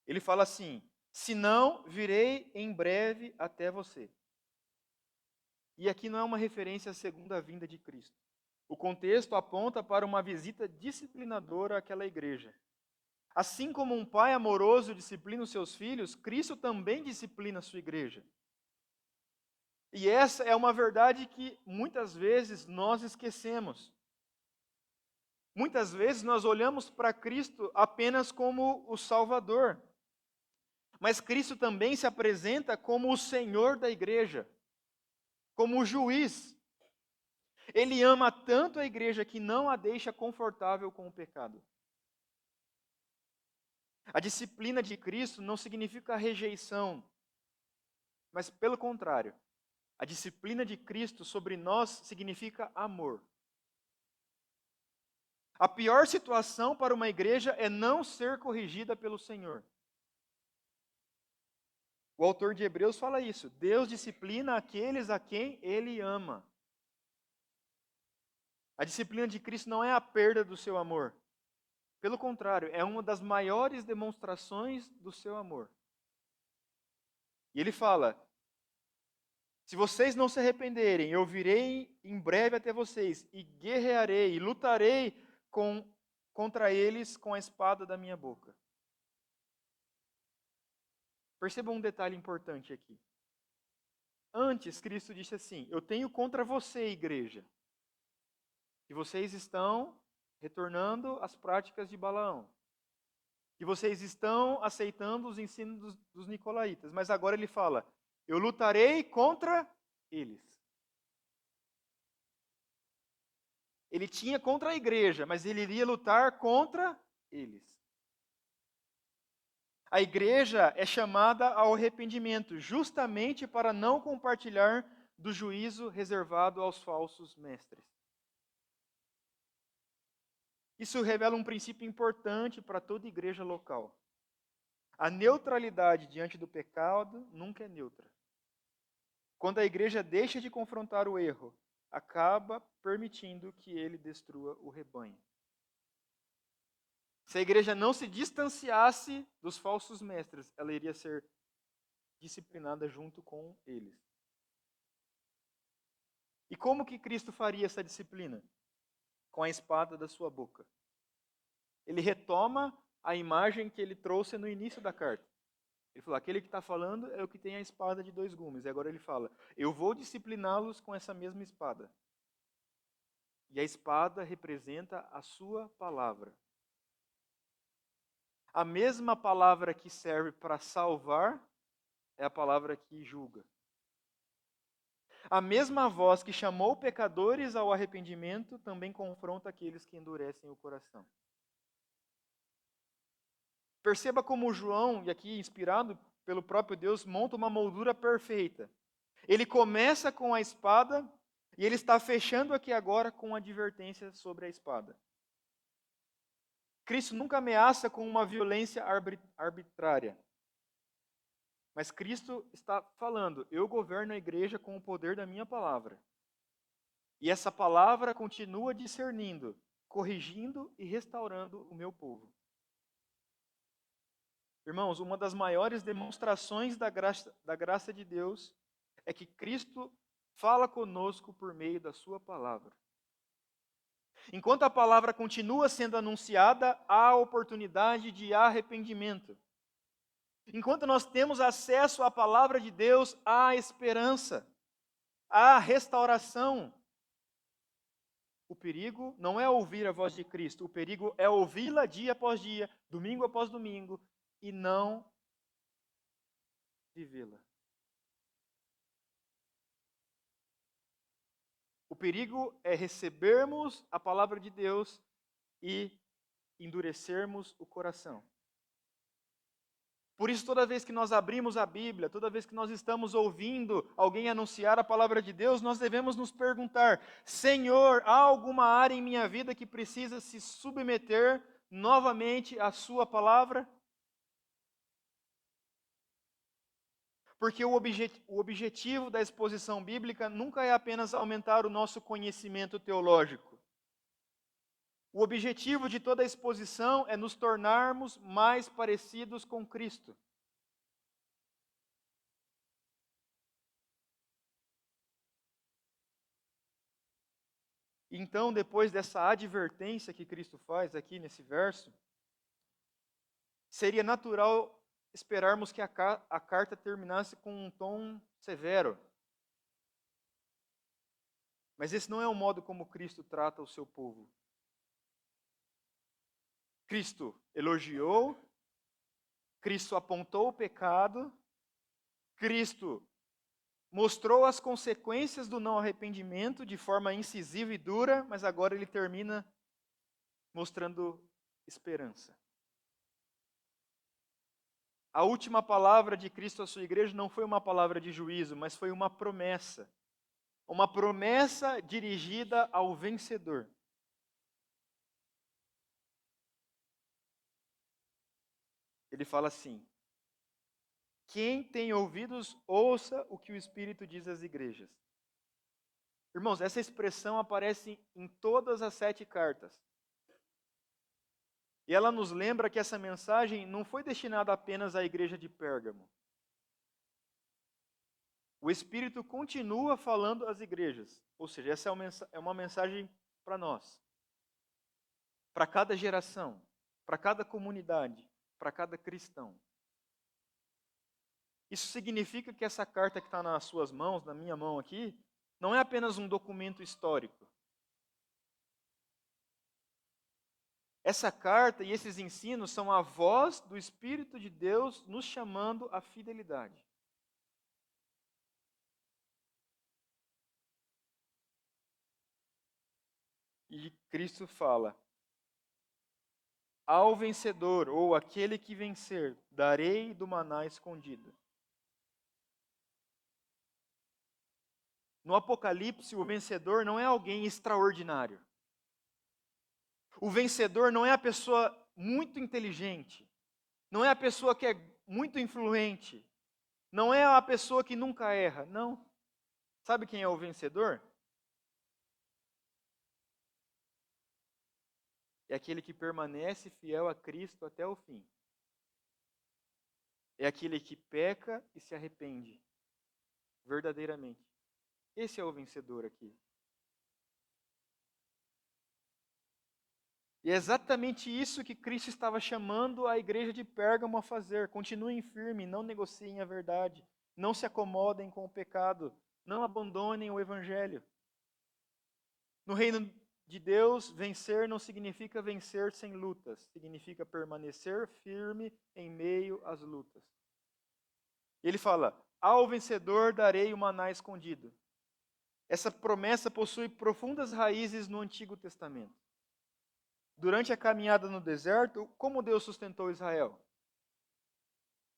Ele fala assim: se não, virei em breve até você. E aqui não é uma referência à segunda vinda de Cristo. O contexto aponta para uma visita disciplinadora àquela igreja. Assim como um pai amoroso disciplina os seus filhos, Cristo também disciplina a sua igreja. E essa é uma verdade que muitas vezes nós esquecemos. Muitas vezes nós olhamos para Cristo apenas como o Salvador. Mas Cristo também se apresenta como o Senhor da igreja, como o juiz. Ele ama tanto a igreja que não a deixa confortável com o pecado. A disciplina de Cristo não significa rejeição, mas pelo contrário, a disciplina de Cristo sobre nós significa amor. A pior situação para uma igreja é não ser corrigida pelo Senhor. O autor de Hebreus fala isso. Deus disciplina aqueles a quem Ele ama. A disciplina de Cristo não é a perda do seu amor. Pelo contrário, é uma das maiores demonstrações do seu amor. E ele fala: se vocês não se arrependerem, eu virei em breve até vocês e guerrearei e lutarei contra eles com a espada da minha boca. Perceba um detalhe importante aqui. Antes, Cristo disse assim: eu tenho contra você, igreja, que vocês estão retornando às práticas de Balaão, que vocês estão aceitando os ensinos dos nicolaítas. Mas agora ele fala: eu lutarei contra eles. Ele tinha contra a igreja, mas ele iria lutar contra eles. A igreja é chamada ao arrependimento, justamente para não compartilhar do juízo reservado aos falsos mestres. Isso revela um princípio importante para toda igreja local. A neutralidade diante do pecado nunca é neutra. Quando a igreja deixa de confrontar o erro, acaba permitindo que ele destrua o rebanho. Se a igreja não se distanciasse dos falsos mestres, ela iria ser disciplinada junto com eles. E como que Cristo faria essa disciplina? Com a espada da sua boca. Ele retoma a imagem que ele trouxe no início da carta. Ele falou: aquele que está falando é o que tem a espada de dois gumes. E agora ele fala: eu vou discipliná-los com essa mesma espada. E a espada representa a sua palavra. A mesma palavra que serve para salvar é a palavra que julga. A mesma voz que chamou pecadores ao arrependimento também confronta aqueles que endurecem o coração. Perceba como João, e aqui inspirado pelo próprio Deus, monta uma moldura perfeita. Ele começa com a espada e ele está fechando aqui agora com advertência sobre a espada. Cristo nunca ameaça com uma violência arbitrária. Mas Cristo está falando: eu governo a igreja com o poder da minha palavra. E essa palavra continua discernindo, corrigindo e restaurando o meu povo. Irmãos, uma das maiores demonstrações da graça de Deus é que Cristo fala conosco por meio da sua palavra. Enquanto a palavra continua sendo anunciada, há oportunidade de arrependimento. Enquanto nós temos acesso à palavra de Deus, há esperança, há restauração. O perigo não é ouvir a voz de Cristo, o perigo é ouvi-la dia após dia, domingo após domingo, e não vivê-la. O perigo é recebermos a palavra de Deus e endurecermos o coração. Por isso, toda vez que nós abrimos a Bíblia, toda vez que nós estamos ouvindo alguém anunciar a palavra de Deus, nós devemos nos perguntar: Senhor, há alguma área em minha vida que precisa se submeter novamente à sua palavra? Porque o objetivo da exposição bíblica nunca é apenas aumentar o nosso conhecimento teológico. O objetivo de toda a exposição é nos tornarmos mais parecidos com Cristo. Então, depois dessa advertência que Cristo faz aqui nesse verso, seria natural esperarmos que a carta terminasse com um tom severo. Mas esse não é o modo como Cristo trata o seu povo. Cristo elogiou, Cristo apontou o pecado, Cristo mostrou as consequências do não arrependimento de forma incisiva e dura, mas agora ele termina mostrando esperança. A última palavra de Cristo à sua igreja não foi uma palavra de juízo, mas foi uma promessa. Uma promessa dirigida ao vencedor. Ele fala assim: quem tem ouvidos, ouça o que o Espírito diz às igrejas. Irmãos, essa expressão aparece em todas as 7 cartas. E ela nos lembra que essa mensagem não foi destinada apenas à igreja de Pérgamo. O Espírito continua falando às igrejas. Ou seja, essa é uma mensagem para nós. Para cada geração, para cada comunidade, para cada cristão. Isso significa que essa carta que está nas suas mãos, na minha mão aqui, não é apenas um documento histórico. Essa carta e esses ensinos são a voz do Espírito de Deus nos chamando à fidelidade. E Cristo fala: ao vencedor, ou aquele que vencer, darei do maná escondido. No Apocalipse, o vencedor não é alguém extraordinário. O vencedor não é a pessoa muito inteligente. Não é a pessoa que é muito influente. Não é a pessoa que nunca erra. Não. Sabe quem é o vencedor? É aquele que permanece fiel a Cristo até o fim. É aquele que peca e se arrepende. Verdadeiramente. Esse é o vencedor aqui. E é exatamente isso que Cristo estava chamando a igreja de Pérgamo a fazer. Continuem firmes, não negociem a verdade. Não se acomodem com o pecado. Não abandonem o evangelho. No reino de Deus, vencer não significa vencer sem lutas. Significa permanecer firme em meio às lutas. Ele fala: ao vencedor darei o maná escondido. Essa promessa possui profundas raízes no Antigo Testamento. Durante a caminhada no deserto, como Deus sustentou Israel?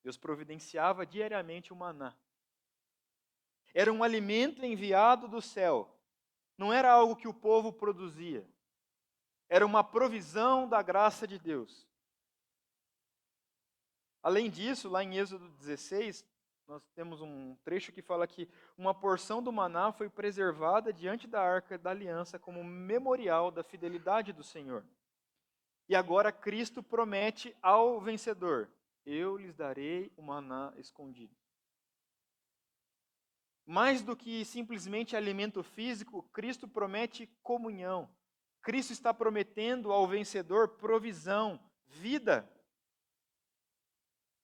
Deus providenciava diariamente o maná. Era um alimento enviado do céu. Não era algo que o povo produzia. Era uma provisão da graça de Deus. Além disso, lá em Êxodo 16, nós temos um trecho que fala que uma porção do maná foi preservada diante da arca da aliança como memorial da fidelidade do Senhor. E agora Cristo promete ao vencedor: eu lhes darei o maná escondido. Mais do que simplesmente alimento físico, Cristo promete comunhão. Cristo está prometendo ao vencedor provisão, vida.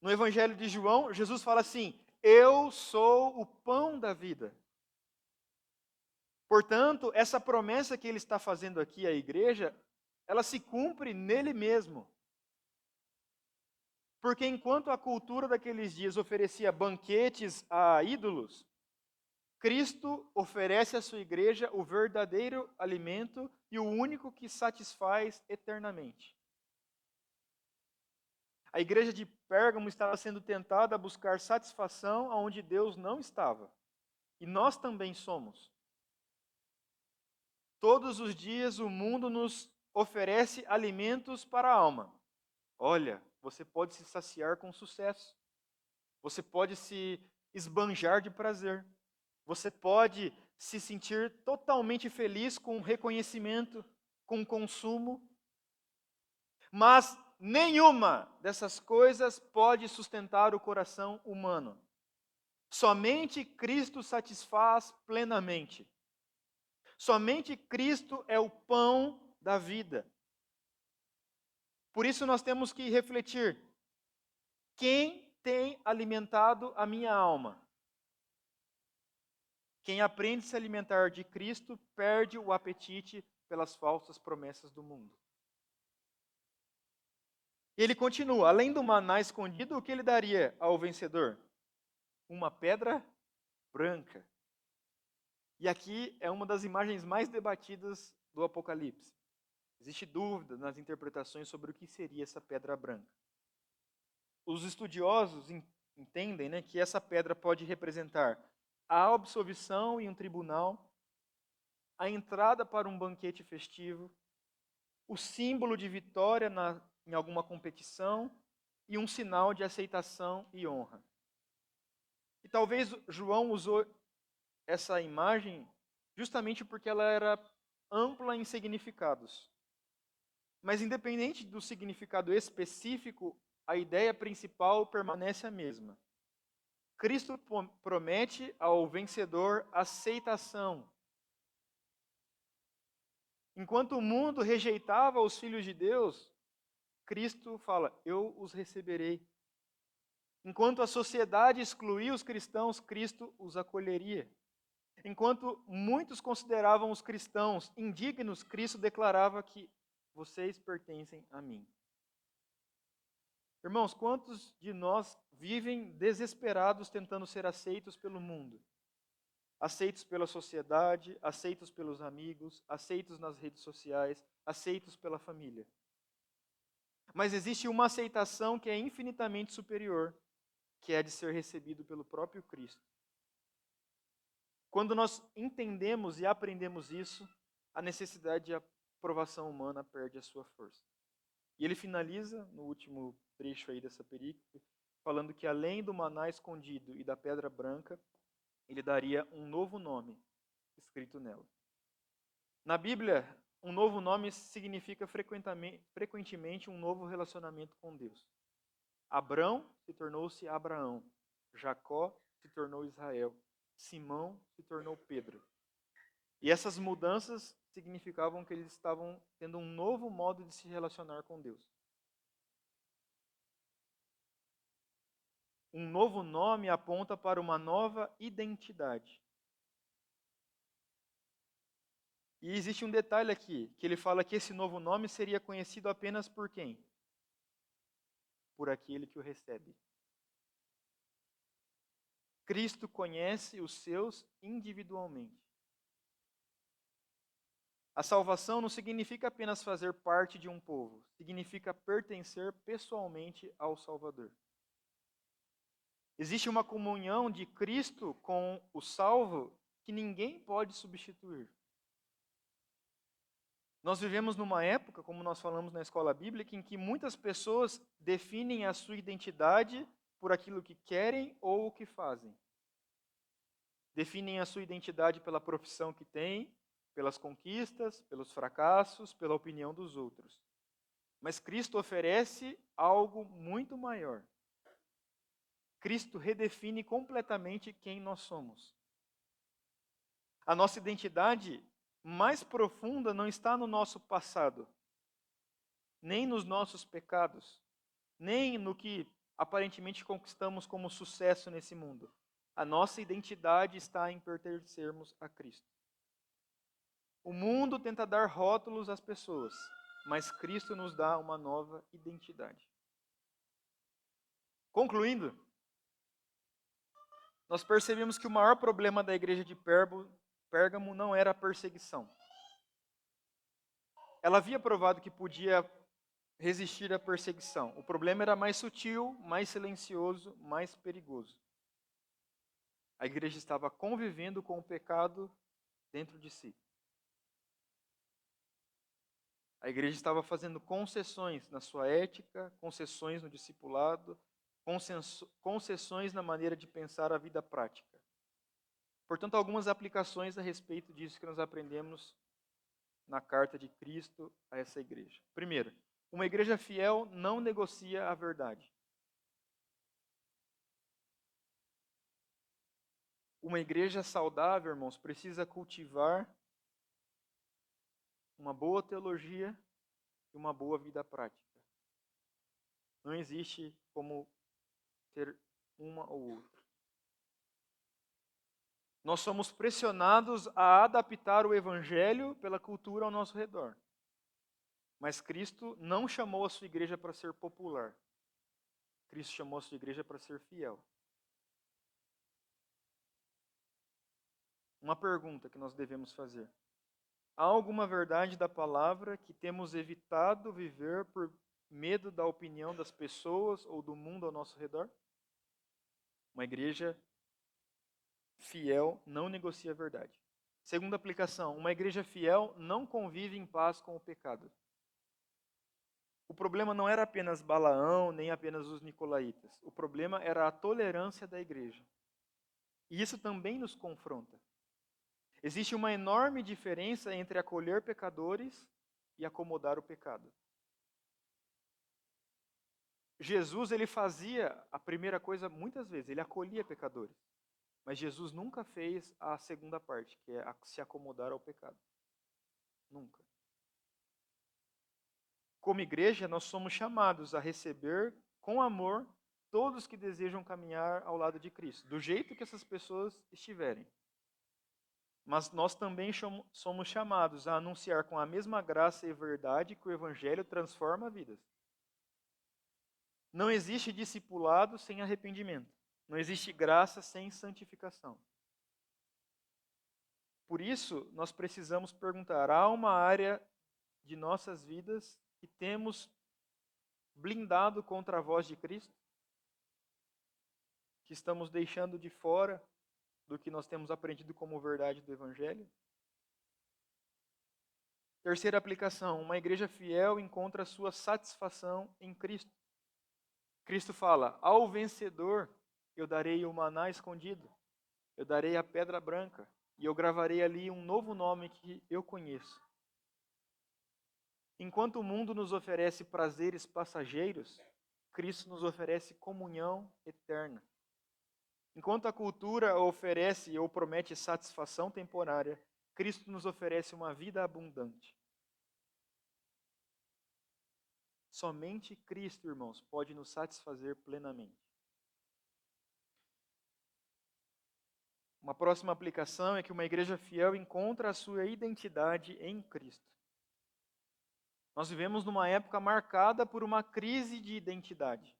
No Evangelho de João, Jesus fala assim: eu sou o pão da vida. Portanto, essa promessa que ele está fazendo aqui à igreja, ela se cumpre nele mesmo. Porque enquanto a cultura daqueles dias oferecia banquetes a ídolos, Cristo oferece à sua igreja o verdadeiro alimento e o único que satisfaz eternamente. A igreja de Pérgamo estava sendo tentada a buscar satisfação onde Deus não estava. E nós também somos. Todos os dias o mundo nos oferece alimentos para a alma. Olha, você pode se saciar com sucesso. Você pode se esbanjar de prazer. Você pode se sentir totalmente feliz com o reconhecimento, com o consumo. Mas nenhuma dessas coisas pode sustentar o coração humano. Somente Cristo satisfaz plenamente. Somente Cristo é o pão da vida. Por isso nós temos que refletir: quem tem alimentado a minha alma? Quem aprende a se alimentar de Cristo perde o apetite pelas falsas promessas do mundo. E ele continua: além do maná escondido, o que ele daria ao vencedor? Uma pedra branca. E aqui é uma das imagens mais debatidas do Apocalipse. Existe dúvida nas interpretações sobre o que seria essa pedra branca. Os estudiosos entendem, né, que essa pedra pode representar a absolvição em um tribunal, a entrada para um banquete festivo, o símbolo de vitória em alguma competição e um sinal de aceitação e honra. E talvez João usou essa imagem justamente porque ela era ampla em significados. Mas independente do significado específico, a ideia principal permanece a mesma. Cristo promete ao vencedor aceitação. Enquanto o mundo rejeitava os filhos de Deus, Cristo fala: eu os receberei. Enquanto a sociedade excluía os cristãos, Cristo os acolheria. Enquanto muitos consideravam os cristãos indignos, Cristo declarava que vocês pertencem a mim. Irmãos, quantos de nós vivem desesperados tentando ser aceitos pelo mundo? Aceitos pela sociedade, aceitos pelos amigos, aceitos nas redes sociais, aceitos pela família. Mas existe uma aceitação que é infinitamente superior, que é de ser recebido pelo próprio Cristo. Quando nós entendemos e aprendemos isso, a necessidade de aprovação humana perde a sua força. E ele finaliza, no último trecho aí dessa perícope, falando que além do maná escondido e da pedra branca, ele daria um novo nome escrito nela. Na Bíblia, um novo nome significa frequentemente um novo relacionamento com Deus. Abrão se tornou-se Abraão, Jacó se tornou Israel, Simão se tornou Pedro. E essas mudanças significavam que eles estavam tendo um novo modo de se relacionar com Deus. Um novo nome aponta para uma nova identidade. E existe um detalhe aqui, que ele fala que esse novo nome seria conhecido apenas por quem? Por aquele que o recebe. Cristo conhece os seus individualmente. A salvação não significa apenas fazer parte de um povo, significa pertencer pessoalmente ao Salvador. Existe uma comunhão de Cristo com o salvo que ninguém pode substituir. Nós vivemos numa época, como nós falamos na escola bíblica, em que muitas pessoas definem a sua identidade por aquilo que querem ou o que fazem. Definem a sua identidade pela profissão que têm, pelas conquistas, pelos fracassos, pela opinião dos outros. Mas Cristo oferece algo muito maior. Cristo redefine completamente quem nós somos. A nossa identidade mais profunda não está no nosso passado, nem nos nossos pecados, nem no que aparentemente conquistamos como sucesso nesse mundo. A nossa identidade está em pertencermos a Cristo. O mundo tenta dar rótulos às pessoas, mas Cristo nos dá uma nova identidade. Concluindo, nós percebemos que o maior problema da igreja de Pérgamo não era a perseguição. Ela havia provado que podia resistir à perseguição. O problema era mais sutil, mais silencioso, mais perigoso. A igreja estava convivendo com o pecado dentro de si. A igreja estava fazendo concessões na sua ética, concessões no discipulado, concessões na maneira de pensar a vida prática. Portanto, algumas aplicações a respeito disso que nós aprendemos na carta de Cristo a essa igreja. Primeiro, uma igreja fiel não negocia a verdade. Uma igreja saudável, irmãos, precisa cultivar uma boa teologia e uma boa vida prática. Não existe como ter uma ou outra. Nós somos pressionados a adaptar o evangelho pela cultura ao nosso redor. Mas Cristo não chamou a sua igreja para ser popular. Cristo chamou a sua igreja para ser fiel. Uma pergunta que nós devemos fazer: há alguma verdade da palavra que temos evitado viver por medo da opinião das pessoas ou do mundo ao nosso redor? Uma igreja fiel não negocia a verdade. Segunda aplicação: uma igreja fiel não convive em paz com o pecado. O problema não era apenas Balaão, nem apenas os nicolaítas. O problema era a tolerância da igreja. E isso também nos confronta. Existe uma enorme diferença entre acolher pecadores e acomodar o pecado. Jesus, ele fazia a primeira coisa muitas vezes, ele acolhia pecadores. Mas Jesus nunca fez a segunda parte, que é se acomodar ao pecado. Nunca. Como igreja, nós somos chamados a receber com amor todos que desejam caminhar ao lado de Cristo, do jeito que essas pessoas estiverem. Mas nós também somos chamados a anunciar com a mesma graça e verdade que o Evangelho transforma vidas. Não existe discipulado sem arrependimento. Não existe graça sem santificação. Por isso, nós precisamos perguntar: há uma área de nossas vidas que temos blindado contra a voz de Cristo? Que estamos deixando de fora do que nós temos aprendido como verdade do Evangelho? Terceira aplicação: uma igreja fiel encontra sua satisfação em Cristo. Cristo fala: ao vencedor eu darei o maná escondido, eu darei a pedra branca, e eu gravarei ali um novo nome que eu conheço. Enquanto o mundo nos oferece prazeres passageiros, Cristo nos oferece comunhão eterna. Enquanto a cultura oferece ou promete satisfação temporária, Cristo nos oferece uma vida abundante. Somente Cristo, irmãos, pode nos satisfazer plenamente. Uma próxima aplicação é que uma igreja fiel encontra a sua identidade em Cristo. Nós vivemos numa época marcada por uma crise de identidade.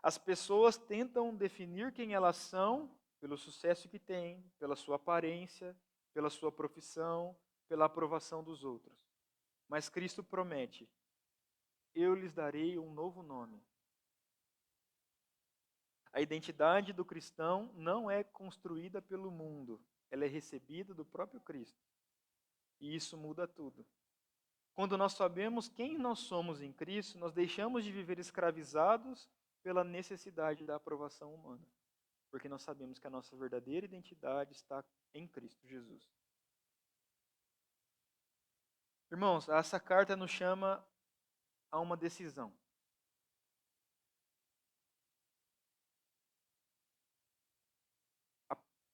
As pessoas tentam definir quem elas são pelo sucesso que têm, pela sua aparência, pela sua profissão, pela aprovação dos outros. Mas Cristo promete: eu lhes darei um novo nome. A identidade do cristão não é construída pelo mundo, ela é recebida do próprio Cristo. E isso muda tudo. Quando nós sabemos quem nós somos em Cristo, nós deixamos de viver escravizados pela necessidade da aprovação humana. Porque nós sabemos que a nossa verdadeira identidade está em Cristo Jesus. Irmãos, essa carta nos chama a uma decisão.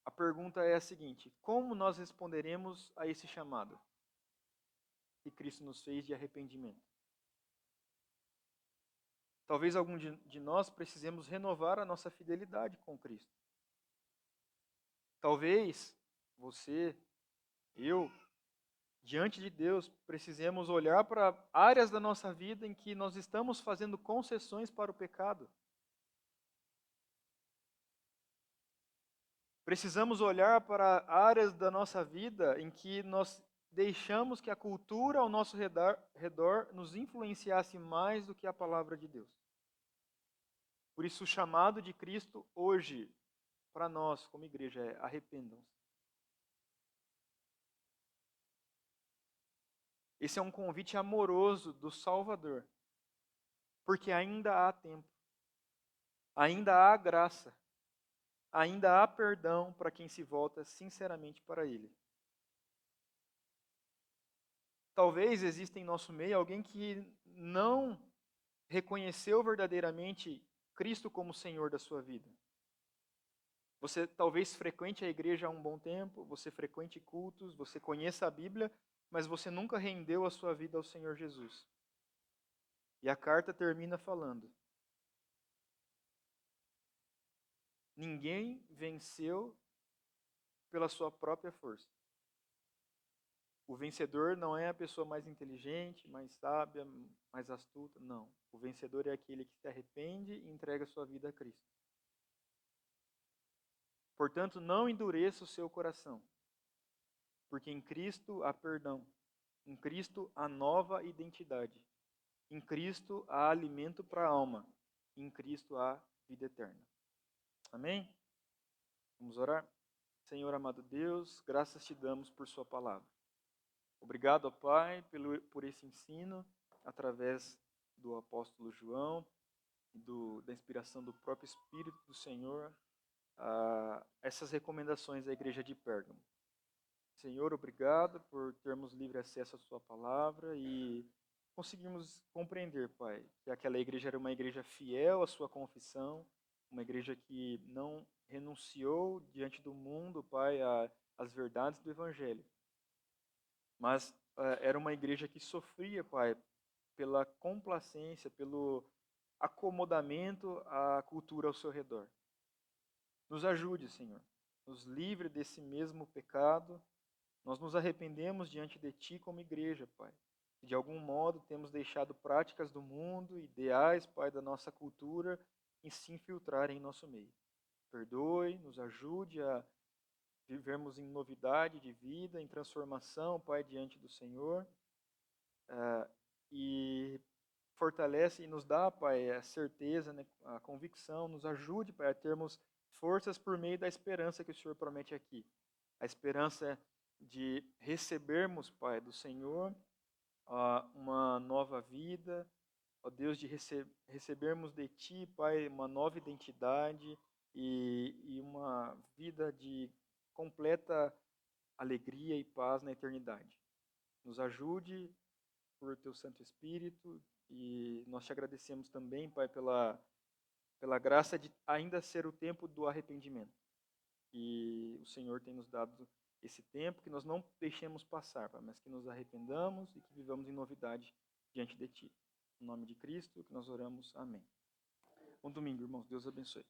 A pergunta é a seguinte: como nós responderemos a esse chamado que Cristo nos fez de arrependimento? Talvez algum de nós precisemos renovar a nossa fidelidade com Cristo. Talvez você, eu, diante de Deus, precisemos olhar para áreas da nossa vida em que nós estamos fazendo concessões para o pecado. Precisamos olhar para áreas da nossa vida em que nós deixamos que a cultura ao nosso redor nos influenciasse mais do que a palavra de Deus. Por isso, o chamado de Cristo hoje, para nós, como igreja, é: arrependam-se. Esse é um convite amoroso do Salvador, porque ainda há tempo, ainda há graça, ainda há perdão para quem se volta sinceramente para Ele. Talvez exista em nosso meio alguém que não reconheceu verdadeiramente Cristo como Senhor da sua vida. Você talvez frequente a igreja há um bom tempo, você frequente cultos, você conheça a Bíblia, mas você nunca rendeu a sua vida ao Senhor Jesus. E a carta termina falando: ninguém venceu pela sua própria força. O vencedor não é a pessoa mais inteligente, mais sábia, mais astuta, não. O vencedor é aquele que se arrepende e entrega sua vida a Cristo. Portanto, não endureça o seu coração, porque em Cristo há perdão, em Cristo há nova identidade, em Cristo há alimento para a alma, em Cristo há vida eterna. Amém? Vamos orar? Senhor amado Deus, graças te damos por sua palavra. Obrigado, ó Pai, por esse ensino através do apóstolo João e da inspiração do próprio Espírito do Senhor, essas recomendações à igreja de Pérgamo. Senhor, obrigado por termos livre acesso à sua palavra e conseguimos compreender, Pai, que aquela igreja era uma igreja fiel à sua confissão, uma igreja que não renunciou diante do mundo, Pai, às verdades do Evangelho. Mas era uma igreja que sofria, Pai, pela complacência, pelo acomodamento à cultura ao seu redor. Nos ajude, Senhor. Nos livre desse mesmo pecado. Nós nos arrependemos diante de Ti como igreja, Pai. De algum modo temos deixado práticas do mundo, ideais, Pai, da nossa cultura, e se infiltrarem em nosso meio. Perdoe, nos ajude a vivermos em novidade de vida, em transformação, Pai, diante do Senhor. E fortalece e nos dá, Pai, a certeza, né, a convicção, nos ajude, Pai, a termos forças por meio da esperança que o Senhor promete aqui. A esperança de recebermos, Pai, do Senhor uma nova vida, ó Deus, de recebermos de Ti, Pai, uma nova identidade e uma vida de completa alegria e paz na eternidade. Nos ajude por Teu Santo Espírito e nós te agradecemos também, Pai, pela graça de ainda ser o tempo do arrependimento. E o Senhor tem nos dado esse tempo, que nós não deixemos passar, Pai, mas que nos arrependamos e que vivamos em novidade diante de Ti. Em nome de Cristo que nós oramos. Amém. Bom domingo, irmãos. Deus abençoe.